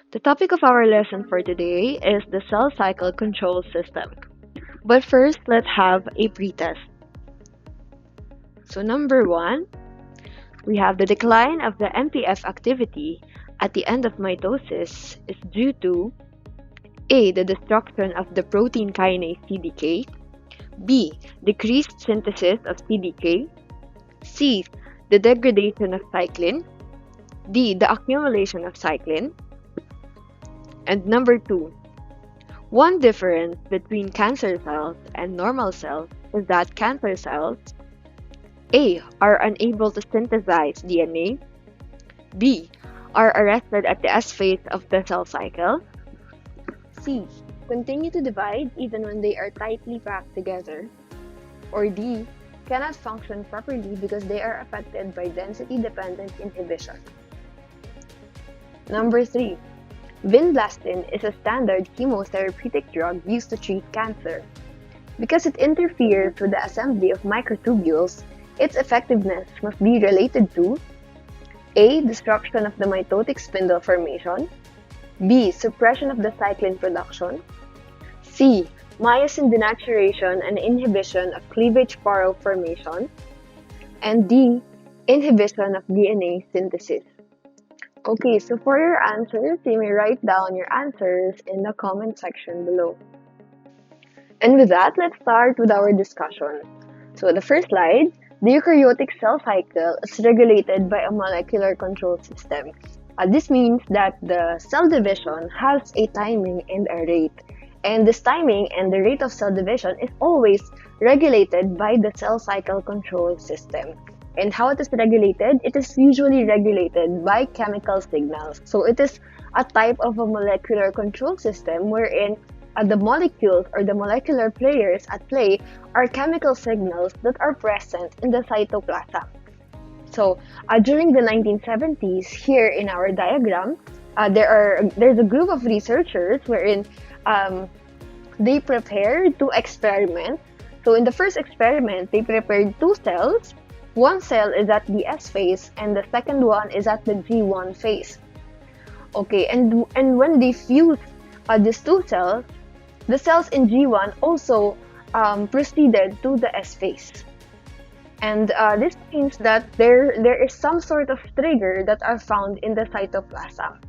The topic of our lesson for today is the cell cycle control system. But first, let's have a pretest. So number one, we have the decline of the MPF activity at the end of mitosis is due to A. The destruction of the protein kinase CDK, B. Decreased synthesis of CDK, C. The degradation of cyclin, D. The accumulation of cyclin, and number two, one difference between cancer cells and normal cells is that cancer cells A. Are unable to synthesize DNA, B. Are arrested at the S phase of the cell cycle, C. Continue to divide even when they are tightly packed together, or D. Cannot function properly because they are affected by density-dependent inhibition. Number 3. Vinblastine is a standard chemotherapeutic drug used to treat cancer. Because it interferes with the assembly of microtubules, its effectiveness must be related to A. Destruction of the mitotic spindle formation, B. Suppression of the cyclin production, C. Myosin denaturation and inhibition of cleavage poro formation, and D. Inhibition of DNA synthesis. Okay, so for your answers, you may write down your answers in the comment section below. And with that, let's start with our discussion. So the first slide, the eukaryotic cell cycle is regulated by a molecular control system. This means that the cell division has a timing and a rate. And this timing and the rate of cell division is always regulated by the cell cycle control system. And how it is regulated? It is usually regulated by chemical signals. So it is a type of a molecular control system wherein the molecules or the molecular players at play are chemical signals that are present in the cytoplasm. So during the 1970s, here in our diagram, there's a group of researchers wherein they prepared two experiments. So in the first experiment, they prepared two cells. One cell is at the S phase and the second one is at the G1 phase. Okay, and when they fused these two cells, the cells in G1 also proceeded to the S phase. And this means that there is some sort of trigger that are found in the cytoplasm.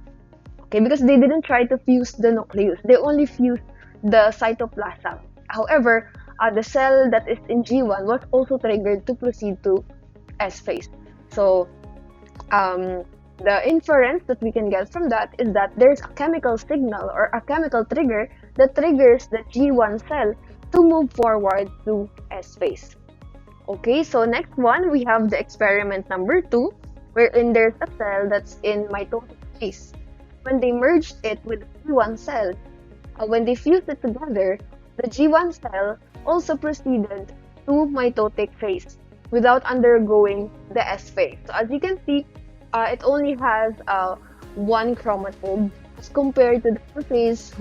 Okay, because they didn't try to fuse the nucleus, they only fused the cytoplasm. However, the cell that is in G1 was also triggered to proceed to S phase. So the inference that we can get from that is that there's a chemical signal or a chemical trigger that triggers the G1 cell to move forward to S phase. Okay, so next one, we have the experiment number 2, wherein there's a cell that's in mitotic phase. When they merged it with the G1 cell, when they fused it together, the G1 cell also proceeded to mitotic phase without undergoing the S phase. So as you can see, it only has one chromatid as compared to the two phase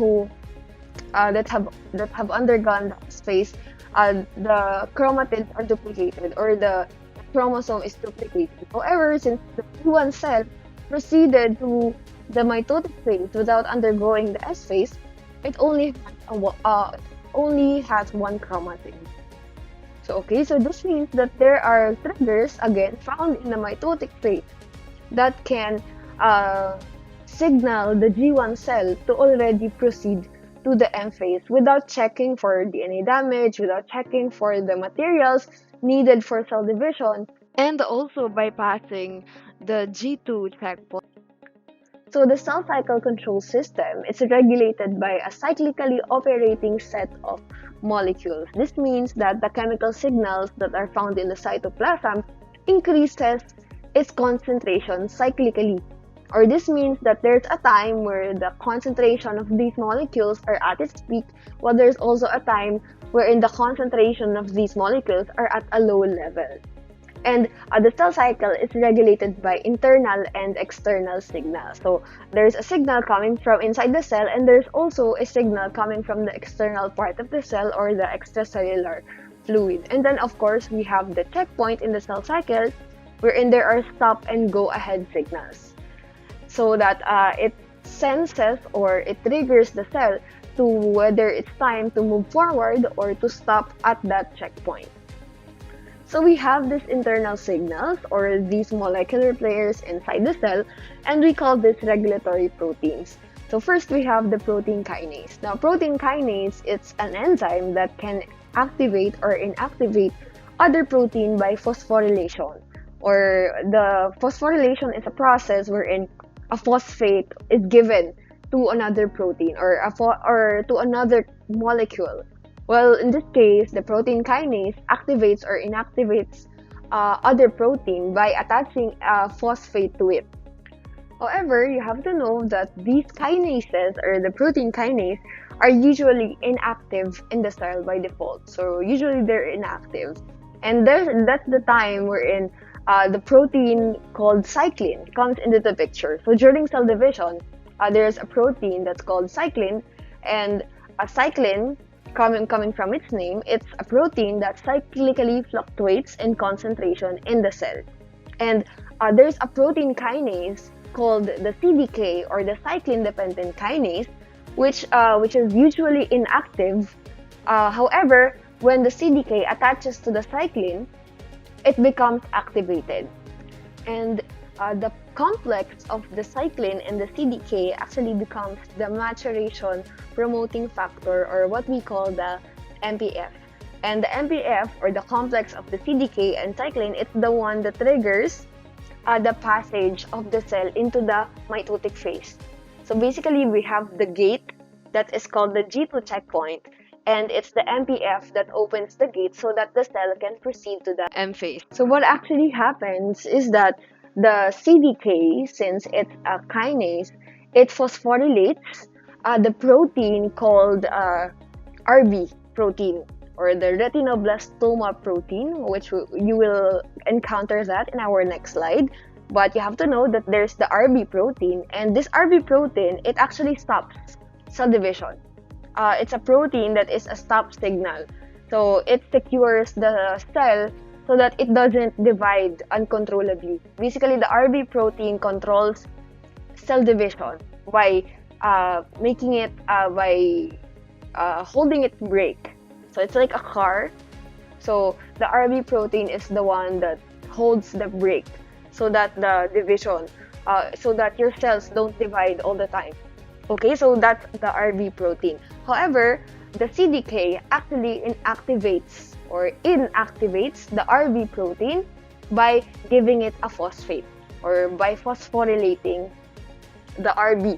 that have undergone the S phase. The chromatids are duplicated or the chromosome is duplicated. However, since the G1 cell proceeded to the mitotic phase without undergoing the S phase, it only has one chromatid. So this means that there are triggers again found in the mitotic phase that can signal the G1 cell to already proceed to the M phase without checking for DNA damage, without checking for the materials needed for cell division, and also bypassing the G2 checkpoint. So the cell cycle control system is regulated by a cyclically operating set of molecules. This means that the chemical signals that are found in the cytoplasm increases its concentration cyclically. Or this means that there's a time where the concentration of these molecules are at its peak, while there's also a time wherein the concentration of these molecules are at a low level. And the cell cycle is regulated by internal and external signals. So there's a signal coming from inside the cell, and there's also a signal coming from the external part of the cell or the extracellular fluid. And then, of course, we have the checkpoint in the cell cycle, wherein there are stop and go ahead signals. So that it senses or it triggers the cell to whether it's time to move forward or to stop at that checkpoint. So we have these internal signals or these molecular players inside the cell, and we call this regulatory proteins. So first we have the protein kinase. Now protein kinase, it's an enzyme that can activate or inactivate other protein by phosphorylation. Or the phosphorylation is a process wherein a phosphate is given to another protein or to another molecule. Well, in this case, the protein kinase activates or inactivates other protein by attaching a phosphate to it. However, you have to know that these kinases or the protein kinase are usually inactive in the cell by default. So usually they're inactive. And that's the time wherein the protein called cyclin comes into the picture. So during cell division, there's a protein that's called cyclin, and a cyclin, coming from its name, it's a protein that cyclically fluctuates in concentration in the cell. And there's a protein kinase called the CDK or the cyclin-dependent kinase, which is usually inactive. However, when the CDK attaches to the cyclin, it becomes activated. And the complex of the cyclin and the CDK actually becomes the maturation promoting factor, or what we call the MPF. And the MPF, or the complex of the CDK and cyclin, it's the one that triggers the passage of the cell into the mitotic phase. So basically, we have the gate that is called the G2 checkpoint, and it's the MPF that opens the gate so that the cell can proceed to the M phase. So what actually happens is that the CDK, since it's a kinase, it phosphorylates the protein called RB protein, or the retinoblastoma protein, which you will encounter that in our next slide. But you have to know that there's the RB protein, and this RB protein, it actually stops cell division. It's a protein that is a stop signal. So it secures the cell so that it doesn't divide uncontrollably. Basically, the RB protein controls cell division by making it, by holding it brake. So it's like a car. So the RB protein is the one that holds the brake so that the division, so that your cells don't divide all the time. Okay, so that's the RB protein. However, the CDK actually inactivates the RB protein by giving it a phosphate, or by phosphorylating the RB.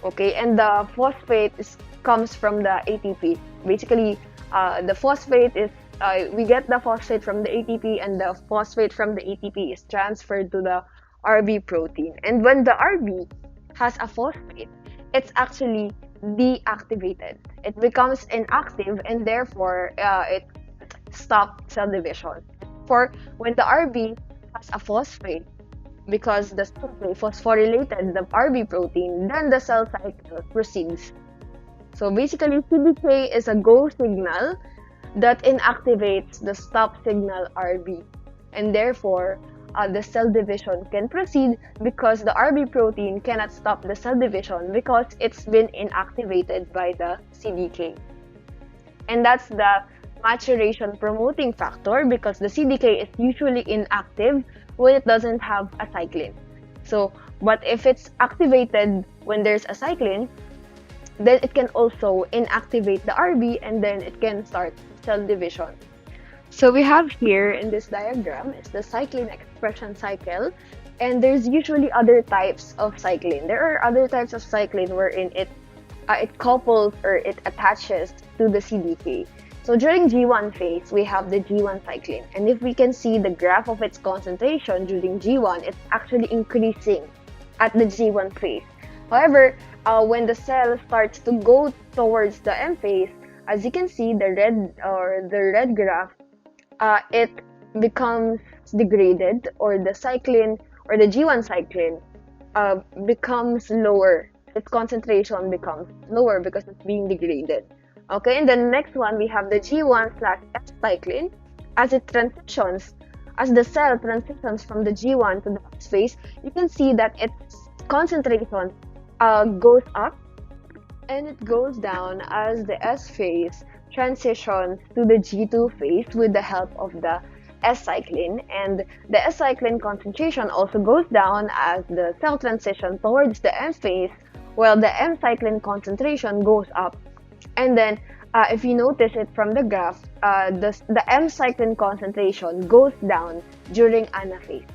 Okay, and the phosphate comes from the ATP. Basically, the phosphate is, we get the phosphate from the ATP, and the phosphate from the ATP is transferred to the RB protein. And when the RB has a phosphate, it's actually deactivated. It becomes inactive, and therefore it stops cell division. For when the RB has a phosphate, because the CDK phosphorylated the RB protein, then the cell cycle proceeds. So basically, CDK is a go signal that inactivates the stop signal RB, and therefore the cell division can proceed because the RB protein cannot stop the cell division because it's been inactivated by the CDK. And that's the maturation promoting factor, because the CDK is usually inactive when it doesn't have a cyclin. So, but if it's activated when there's a cyclin, then it can also inactivate the RB, and then it can start cell division. So we have here in this diagram is the cyclin expression cycle, and there's usually other types of cyclin. There are other types of cyclin wherein it couples or it attaches to the CDK. So during G1 phase, we have the G1 cyclin, and if we can see the graph of its concentration during G1, it's actually increasing at the G1 phase. However, when the cell starts to go towards the M phase, as you can see, the red graph, it becomes degraded, or the cyclin or the G1 cyclin becomes lower. Its concentration becomes lower because it's being degraded. Okay, and the next one we have the G1/S cyclin. As the cell transitions from the G1 to the S phase, you can see that its concentration goes up and it goes down as the S phase transitions to the G2 phase with the help of the S-cyclin, and the S-cyclin concentration also goes down as the cell transition towards the M phase, while the M-cyclin concentration goes up. And then, if you notice it from the graph, the M-cyclin concentration goes down during anaphase.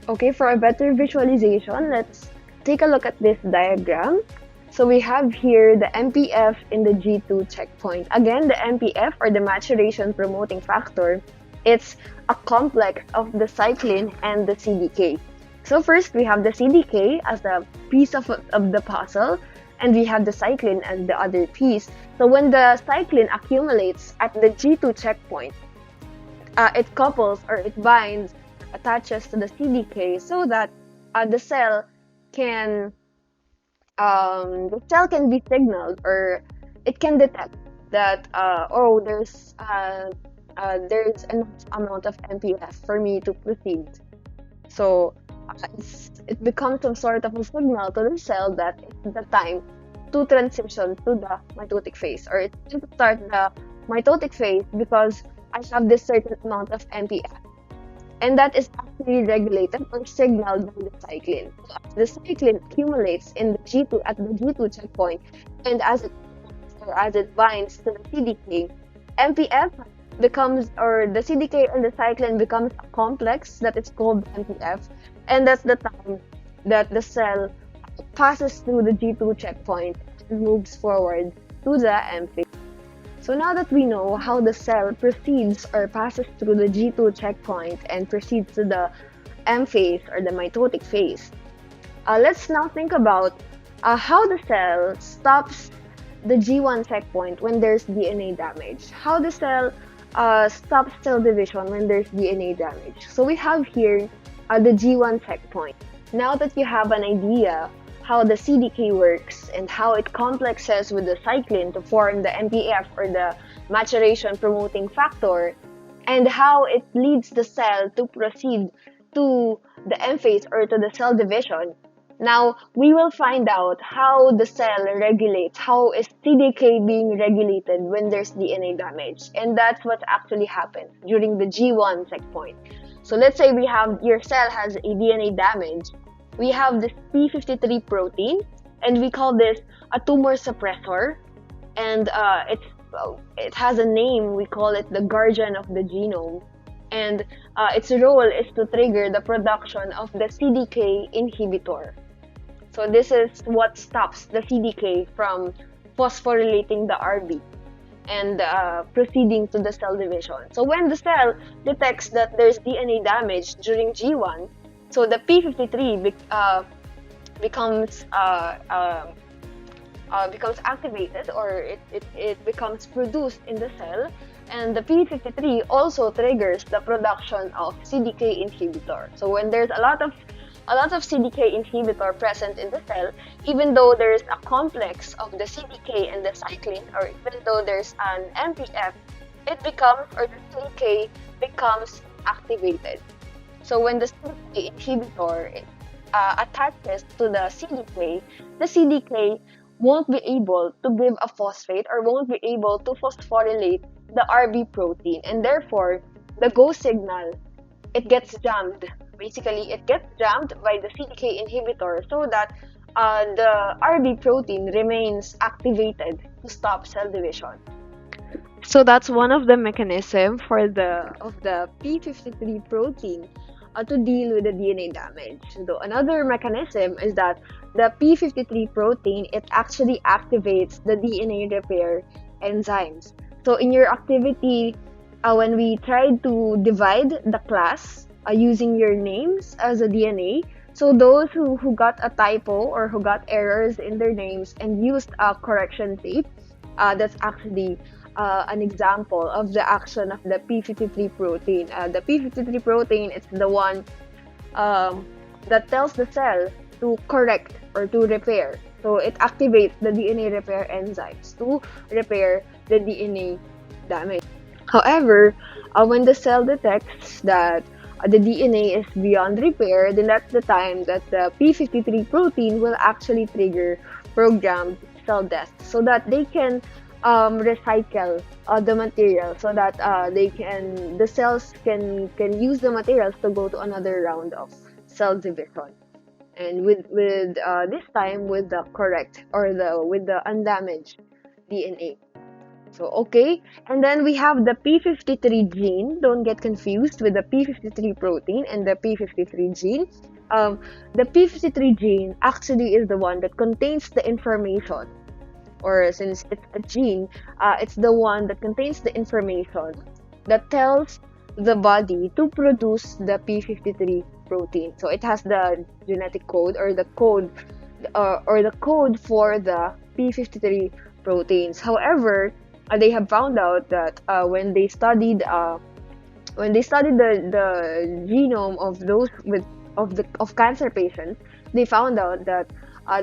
Okay, for a better visualization, let's take a look at this diagram. So we have here the MPF in the G2 checkpoint. Again, the MPF, or the maturation promoting factor, it's a complex of the cyclin and the CDK. So first, we have the CDK as a piece of the puzzle, and we have the cyclin as the other piece. So when the cyclin accumulates at the G2 checkpoint, it couples or it binds, attaches to the CDK so that the cell can be signaled, or it can detect that there's enough amount of MPF for me to proceed. So it becomes some sort of a signal to the cell that it's the time to transition to the mitotic phase, or it's time to start the mitotic phase because I have this certain amount of MPF. And that is actually regulated or signaled by the cyclin. So as the cyclin accumulates in the G2 at the G2 checkpoint, and as it binds to the CDK, MPF becomes, or the CDK and the cyclin becomes a complex that is called MPF, and that's the time that the cell passes through the G2 checkpoint and moves forward to the M phase. So now that we know how the cell proceeds or passes through the G2 checkpoint and proceeds to the M phase or the mitotic phase, let's now think about how the cell stops the G1 checkpoint when there's DNA damage. How the cell stops cell division when there's DNA damage. So we have here the G1 checkpoint. Now that you have an idea how the CDK works and how it complexes with the cyclin to form the MPF, or the maturation promoting factor, and how it leads the cell to proceed to the M phase or to the cell division, now we will find out how the cell regulates, how is CDK being regulated when there's DNA damage, and that's what actually happens during the G1 checkpoint. So let's say your cell has a DNA damage. We have this p53 protein, and we call this a tumor suppressor, and it has a name. We call it the guardian of the genome, and its role is to trigger the production of the CDK inhibitor. So this is what stops the CDK from phosphorylating the RB and proceeding to the cell division. So when the cell detects that there's DNA damage during G1, so the p53 becomes activated, or it becomes produced in the cell, and the p53 also triggers the production of CDK inhibitor. So when there's a lot of CDK inhibitor present in the cell, even though there's a complex of the CDK and the cyclin, or even though there's an MPF, the CDK becomes activated. So when the CDK inhibitor attaches to the CDK won't be able to give a phosphate, or won't be able to phosphorylate the RB protein, and therefore the go signal, it gets jammed. Basically, it gets jammed by the CDK inhibitor so that the RB protein remains activated to stop cell division. So that's one of the mechanisms of the p53 protein to deal with the DNA damage. So another mechanism is that the p53 protein, it actually activates the DNA repair enzymes. So in your activity, when we tried to divide the class using your names as a DNA, so those who got a typo or who got errors in their names and used a correction tape, that's actually an example of the action of the p53 protein. The p53 protein, it's the one that tells the cell to correct or to repair. So it activates the DNA repair enzymes to repair the DNA damage. However, when the cell detects that the DNA is beyond repair, then that's the time that the p53 protein will actually trigger programmed cell death so that they can recycle the material so that the cells can use the materials to go to another round of cell division, and with this time with the correct or the with the undamaged DNA. So, okay. And then we have the p53 gene. Don't get confused with the p53 protein and the p53 gene. Um, the p53 gene actually is the one that contains the information, or since it's a gene, it's the one that contains the information that tells the body to produce the p53 protein. So it has the genetic code or the code for the p53 proteins. However, they have found out that when they studied the genome of those with of cancer patients, they found out that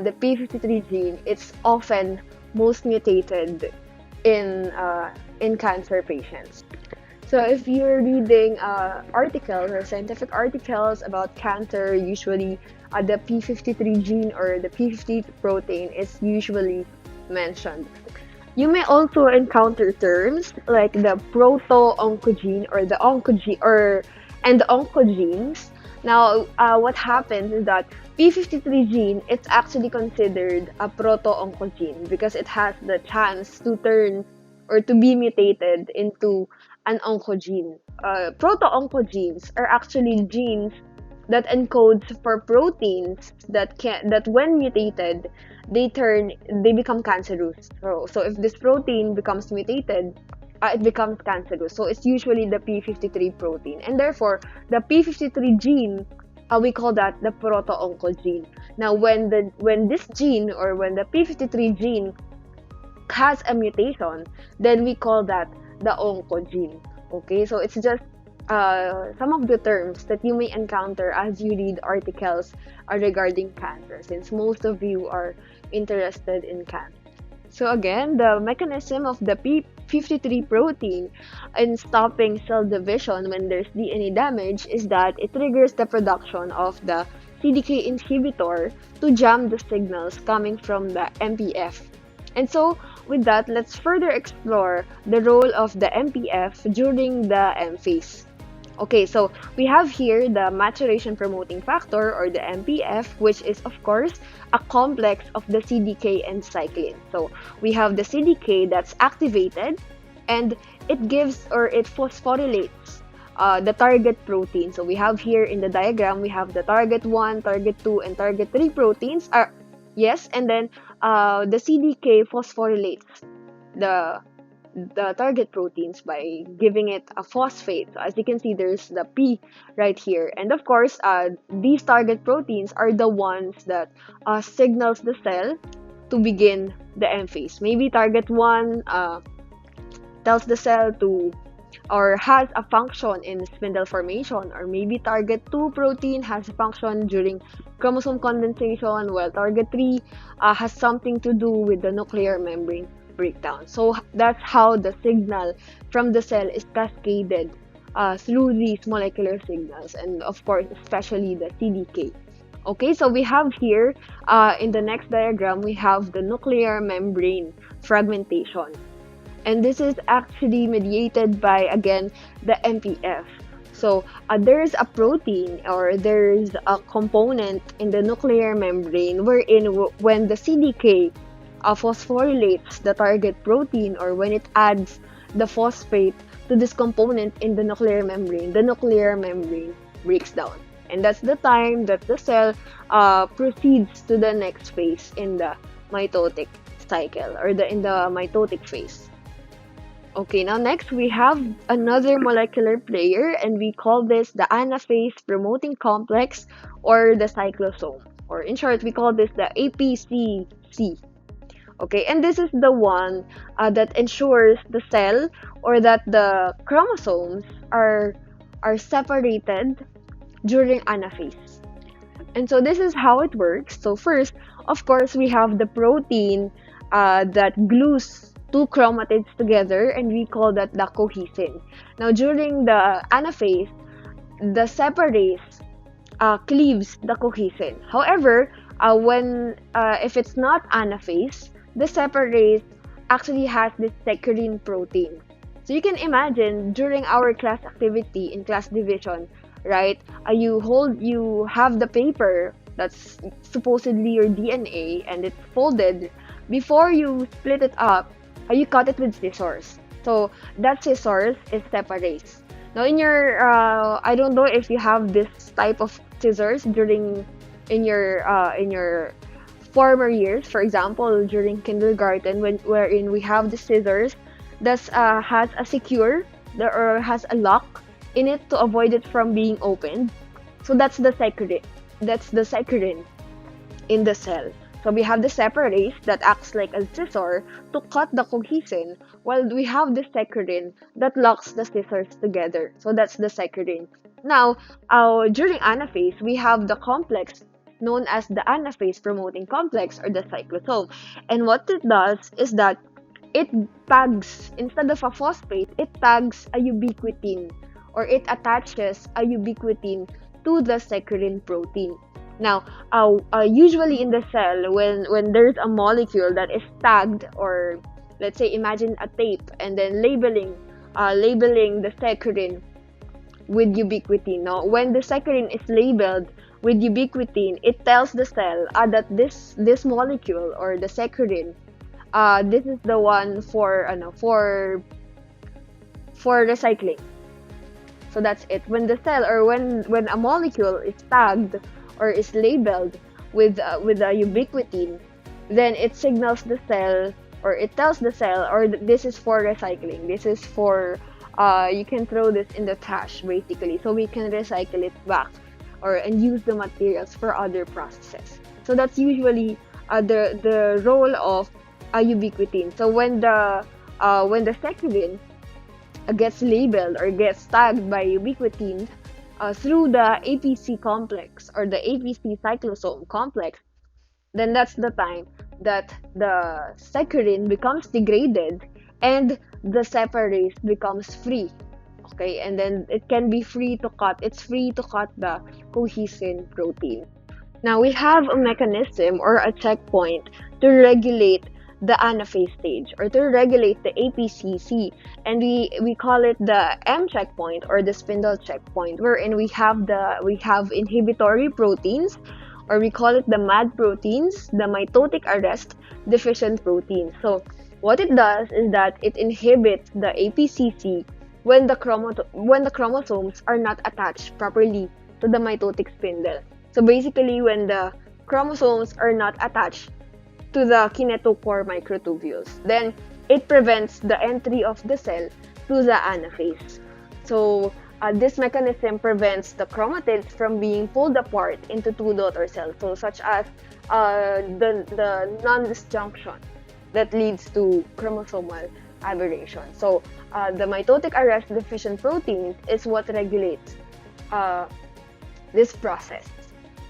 the p53 gene it's often most mutated in cancer patients. So if you're reading articles or scientific articles about cancer, usually the p53 gene or the p53 protein is usually mentioned. You may also encounter terms like the proto-oncogene or the oncogene or and the oncogenes. Now, what happens is that p53 gene it's actually considered a proto-oncogene because it has the chance to turn or to be mutated into an oncogene. Proto-oncogenes are actually genes that encodes for proteins that when mutated they become cancerous. So if this protein becomes mutated, it becomes cancerous. So it's usually the p53 protein, and therefore the p53 gene we call that the proto-oncogene. Now when this gene or when the p53 gene has a mutation, then we call that the oncogene. Okay, so it's just some of the terms that you may encounter as you read articles regarding cancer, since most of you are interested in cancer. So again, the mechanism of the p53 protein in stopping cell division when there's DNA damage is that it triggers the production of the CDK inhibitor to jam the signals coming from the MPF. And so, with that, let's further explore the role of the MPF during the M phase. Okay, so we have here the maturation promoting factor or the MPF, which is of course a complex of the CDK and cyclin. So we have the CDK that's activated and it gives or it phosphorylates the target protein. So we have here in the diagram, we have the target 1, target 2, and target 3 proteins. Yes, and then the CDK phosphorylates the target proteins by giving it a phosphate. So as you can see, there's the P right here. And of course, these target proteins are the ones that signals the cell to begin the M phase. Maybe target 1 tells the cell to or has a function in spindle formation, or maybe target 2 protein has a function during chromosome condensation, while target 3 has something to do with the nuclear membrane breakdown. So that's how the signal from the cell is cascaded through these molecular signals, and of course especially the CDK. Okay, so we have here in the next diagram we have the nuclear membrane fragmentation, and this is actually mediated by again the MPF. So there's a protein or there's a component in the nuclear membrane wherein when the CDK phosphorylates the target protein, or when it adds the phosphate to this component in the nuclear membrane breaks down. And that's the time that the cell proceeds to the next phase in the mitotic cycle, or in the mitotic phase. Okay, now next we have another molecular player, and we call this the anaphase promoting complex or the cyclosome. Or in short, we call this the APCC. Okay, and this is the one that ensures the cell or that the chromosomes are separated during anaphase. And so this is how it works. So first, of course, we have the protein that glues two chromatids together, and we call that the cohesin. Now, during the anaphase, the separase cleaves the cohesin. However, when if it's not anaphase, the separase actually has this securine protein. So you can imagine during our class activity in class division, right? You have the paper that's supposedly your DNA and it's folded. Before you split it up, you cut it with scissors. So that scissors is separase. Now I don't know if you have this type of scissors during in your former years. For example, during kindergarten, wherein we have the scissors that has a or has a lock in it to avoid it from being opened. So That's the saccharin in the cell. So we have the separase that acts like a scissor to cut the cohesin, while we have the saccharin that locks the scissors together. So that's the saccharin. Now, during anaphase, we have the complex known as the anaphase promoting complex or the cyclosome. And what it does is that it tags, instead of a phosphate, it tags a ubiquitin, or it attaches a ubiquitin to the saccharin protein. Now, usually in the cell, when there's a molecule that is tagged, or let's say imagine a tape, and then labeling the saccharin with ubiquitin. Now, when the saccharin is labeled with ubiquitin, it tells the cell that this molecule or the saccharin, this is the one for recycling. So that's it. When the cell, or when a molecule is tagged or is labeled with a ubiquitin, then it signals the cell, or it tells the cell, or this is for recycling. This is for you can throw this in the trash basically, so we can recycle it back and use the materials for other processes. So that's usually the role of a ubiquitin. So when the saccharin gets labeled or gets tagged by ubiquitin through the APC complex or the APC cyclosome complex, then that's the time that the saccharin becomes degraded and the separase becomes free. Okay, and then it can be free to cut. It's free to cut the cohesin protein. Now we have a mechanism or a checkpoint to regulate the anaphase stage, or to regulate the APCC, and we call it the M checkpoint or the spindle checkpoint, wherein we have inhibitory proteins, or we call it the MAD proteins, the mitotic arrest deficient proteins. So what it does is that it inhibits the APCC when the chromosomes are not attached properly to the mitotic spindle. So basically, when the chromosomes are not attached to the kinetochore microtubules, then it prevents the entry of the cell to the anaphase. So this mechanism prevents the chromatids from being pulled apart into two daughter cells, so such as the non-disjunction that leads to chromosomal aberration. So the mitotic arrest deficient protein is what regulates this process.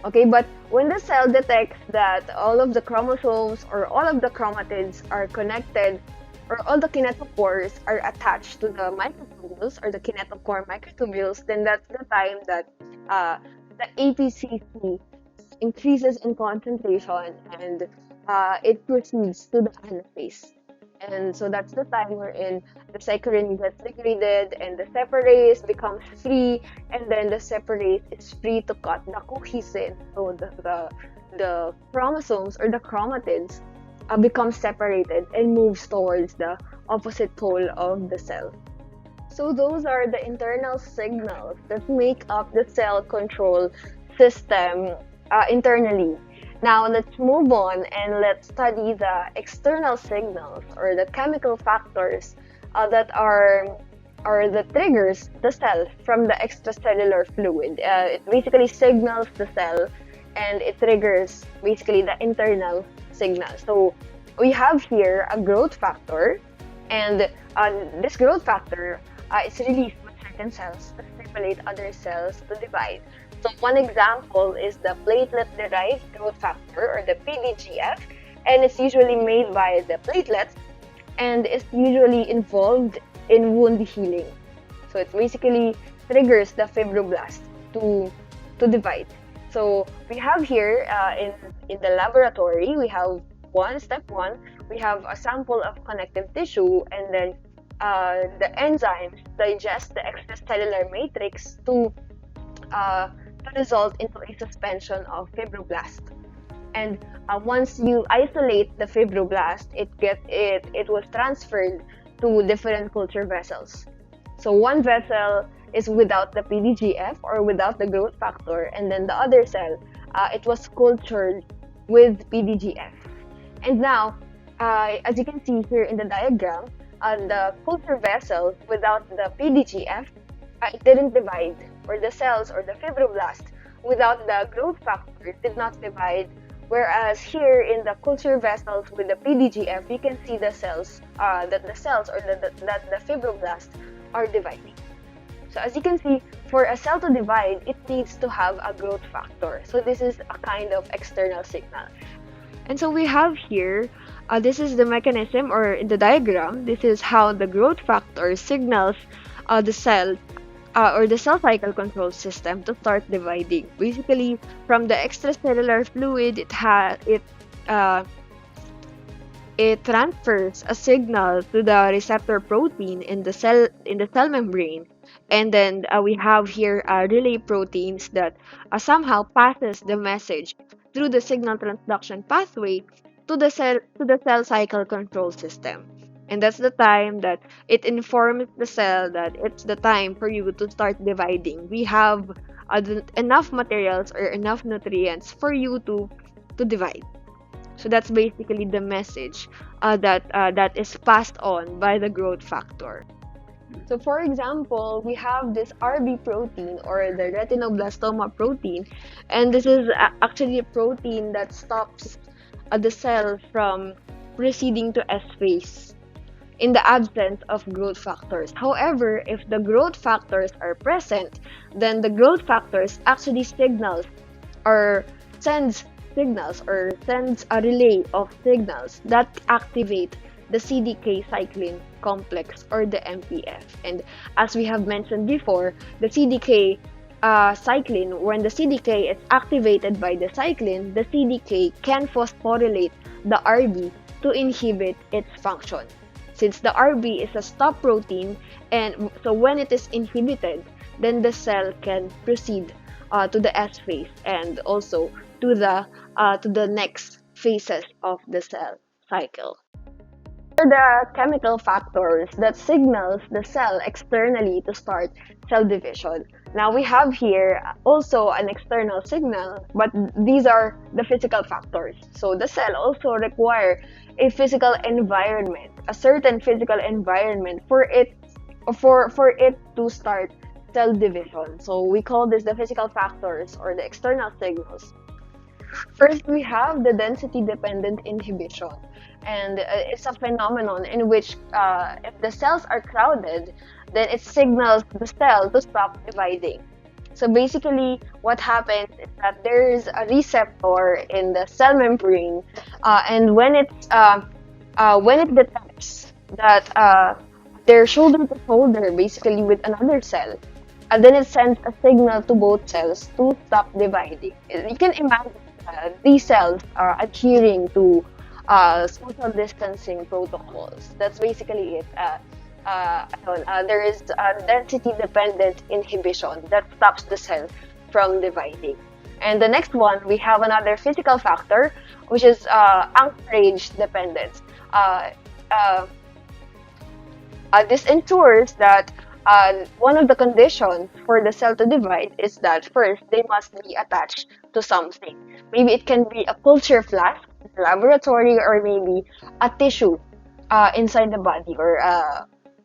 Okay, but when the cell detects that all of the chromosomes or all of the chromatids are connected, or all the kinetochores are attached to the microtubules or the kinetochore microtubules, then that's the time that the APCC increases in concentration and it proceeds to the anaphase. And so that's the time wherein the saccharin gets degraded and the separase becomes free, and then the separase is free to cut the cohesin. So the chromosomes or the chromatids become separated and moves towards the opposite pole of the cell. So those are the internal signals that make up the cell control system internally. Now let's move on and let's study the external signals or the chemical factors that are the triggers the cell from the extracellular fluid. It basically signals the cell and it triggers basically the internal signal. So we have here a growth factor, and this growth factor is released when certain cells stimulate other cells to divide. So one example is the platelet-derived growth factor, or the PDGF, and it's usually made by the platelets and is usually involved in wound healing. So it's basically triggers the fibroblast to divide. So we have here in the laboratory, we have step one, we have a sample of connective tissue, and then the enzymes digest the extracellular matrix to result into a suspension of fibroblast. And once you isolate the fibroblast, it was transferred to different culture vessels. So one vessel is without the PDGF or without the growth factor, and then the other cell, it was cultured with PDGF. And now, as you can see here in the diagram, the culture vessel without the PDGF, it didn't divide, or the cells or the fibroblast without the growth factor did not divide. Whereas here in the culture vessels with the PDGF, you can see the cells, that the cells or that the fibroblasts are dividing. So as you can see, for a cell to divide, it needs to have a growth factor. So this is a kind of external signal. And so we have here, this is the mechanism, or in the diagram, this is how the growth factor signals the cell or the cell cycle control system to start dividing. Basically, from the extracellular fluid, it transfers a signal to the receptor protein in the cell membrane, and then we have here relay proteins that somehow passes the message through the signal transduction pathway to the cell cycle control system. And that's the time that it informs the cell that it's the time for you to start dividing. We have enough materials or enough nutrients for you to divide. So that's basically the message that is passed on by the growth factor. So for example, we have this RB protein, or the retinoblastoma protein, and this is actually a protein that stops the cell from proceeding to S phase in the absence of growth factors. However, if the growth factors are present, then the growth factors actually sends a relay of signals that activate the CDK cyclin complex, or the MPF. And as we have mentioned before, the CDK cyclin, when the CDK is activated by the cyclin, the CDK can phosphorylate the RB to inhibit its function. Since the RB is a stop protein, and so when it is inhibited, then the cell can proceed to the S phase and also to the next phases of the cell cycle. The chemical factors that signals the cell externally to start cell division. Now we have here also an external signal, but these are the physical factors. So the cell also require a physical environment, a certain physical environment for it to start cell division. So we call this the physical factors, or the external signals. First, we have the density-dependent inhibition, and it's a phenomenon in which if the cells are crowded, then it signals the cell to stop dividing. So basically, what happens is that there is a receptor in the cell membrane, and when it detects that they're shoulder to shoulder, basically with another cell, and then it sends a signal to both cells to stop dividing. You can imagine these cells are adhering to social distancing protocols. That's basically it. There is density-dependent inhibition that stops the cell from dividing. And the next one, we have another physical factor, which is anchorage dependence. This ensures that one of the conditions for the cell to divide is that first, they must be attached to something. Maybe it can be a culture flask, a laboratory, or maybe a tissue inside the body,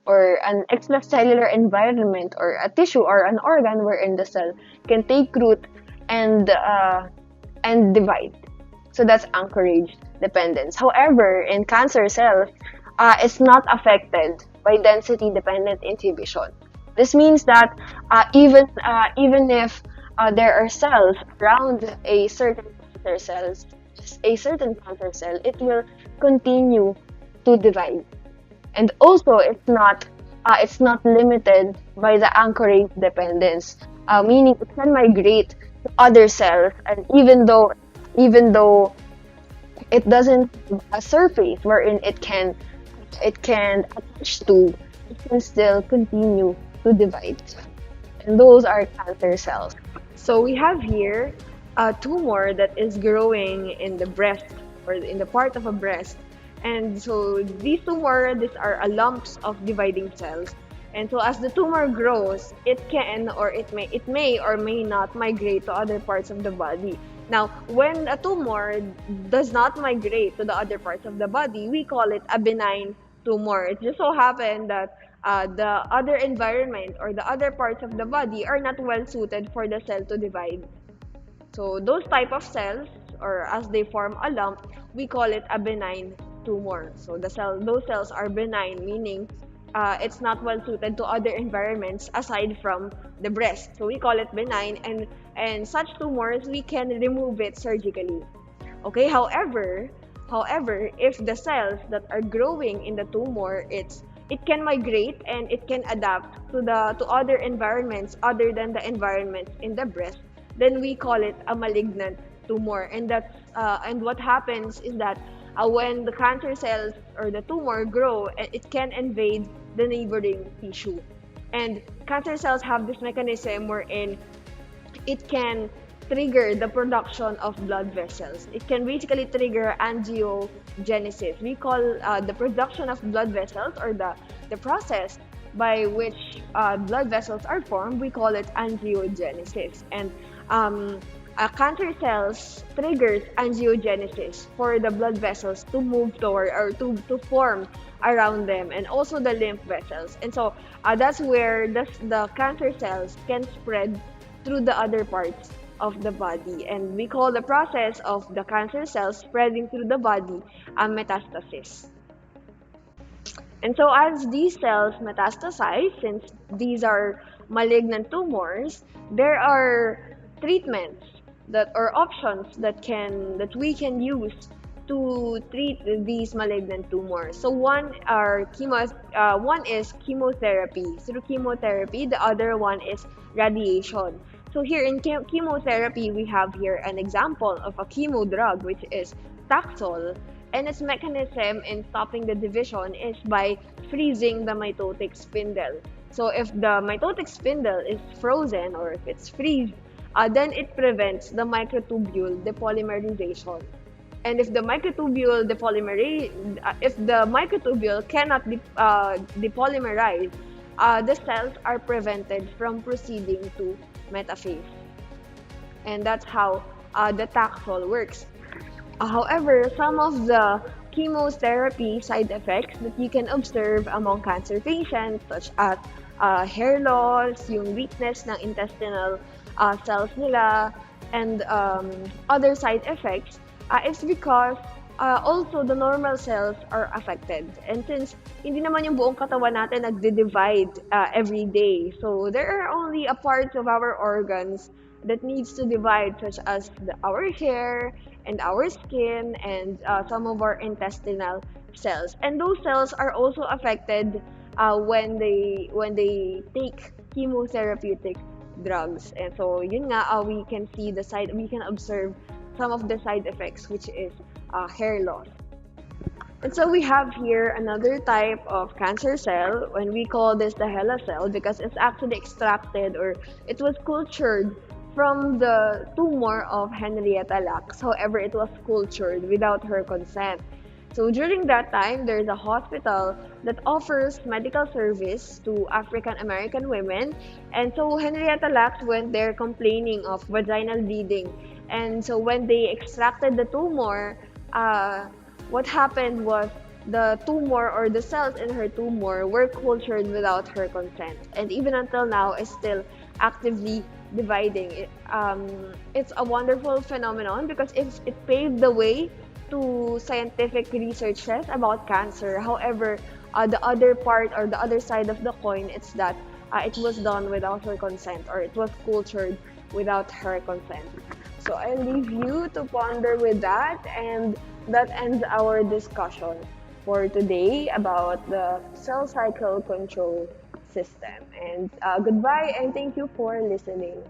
or an extracellular environment, or a tissue or an organ wherein the cell can take root and divide. So that's anchorage dependence. However, in cancer cells, it's not affected by density-dependent inhibition. This means that even if there are cells around a certain cancer cell, it will continue to divide. And also, it's not it's not limited by the anchoring dependence, meaning it can migrate to other cells, and even though it doesn't have a surface wherein it can attach to, it can still continue to divide. And those are cancer cells. So we have here a tumor that is growing in the breast or in the part of a breast. And so these are a lumps of dividing cells. And so as the tumor grows, it may or may not migrate to other parts of the body. Now, when a tumor does not migrate to the other parts of the body, we call it a benign tumor. It just so happened that the other environment or the other parts of the body are not well suited for the cell to divide. So those type of cells, or as they form a lump, we call it a benign tumor. So those cells are benign, meaning it's not well suited to other environments aside from the breast. So we call it benign, and such tumors we can remove it surgically. Okay, however, if the cells that are growing in the tumor, it can migrate and it can adapt to other environments other than the environments in the breast, then we call it a malignant tumor. And what happens is that when the cancer cells or the tumor grow, it can invade the neighboring tissue. And cancer cells have this mechanism wherein it can trigger the production of blood vessels. It can basically trigger angiogenesis. We call the production of blood vessels, or the process by which blood vessels are formed, we call it angiogenesis. And cancer cells triggers angiogenesis for the blood vessels to move toward, or to form around them, and also the lymph vessels. And so that's where the cancer cells can spread through the other parts of the body. And we call the process of the cancer cells spreading through the body a metastasis. And so as these cells metastasize, since these are malignant tumors, there are treatments that or options that we can use to treat these malignant tumors. So one is chemotherapy. Through chemotherapy, the other one is radiation. So here in chemotherapy, we have here an example of a chemo drug, which is Taxol, and its mechanism in stopping the division is by freezing the mitotic spindle. So if the mitotic spindle is frozen, or if it's freeze, then it prevents the microtubule depolymerization. And if the microtubule cannot depolymerize, the cells are prevented from proceeding to metaphase. And that's how the Taxol works. However, some of the chemotherapy side effects that you can observe among cancer patients, such as hair loss, yung weakness ng intestinal cells nila, and other side effects, it's because also the normal cells are affected. And since hindi naman yung buong katawan natin nagde-divide every day, so there are only a part of our organs that needs to divide, such as our hair and our skin, and some of our intestinal cells. And those cells are also affected when they take chemotherapeutic drugs. And so yun nga, we can observe some of the side effects, which is hair loss. And so we have here another type of cancer cell, when we call this the HeLa cell, because it's actually extracted, or it was cultured from the tumor of Henrietta Lacks. However, it was cultured without her consent. So during that time, there's a hospital that offers medical service to African American women. And so Henrietta Lacks went there complaining of vaginal bleeding. And so when they extracted the tumor, what happened was the tumor, or the cells in her tumor, were cultured without her consent. And even until now, is still actively dividing. It's a wonderful phenomenon because it paved the way to scientific researches about cancer. However, the other part, or the other side of the coin, it's that it was done without her consent, or it was cultured without her consent. So I leave you to ponder with that, and that ends our discussion. for today about the cell cycle control system. And goodbye, and thank you for listening.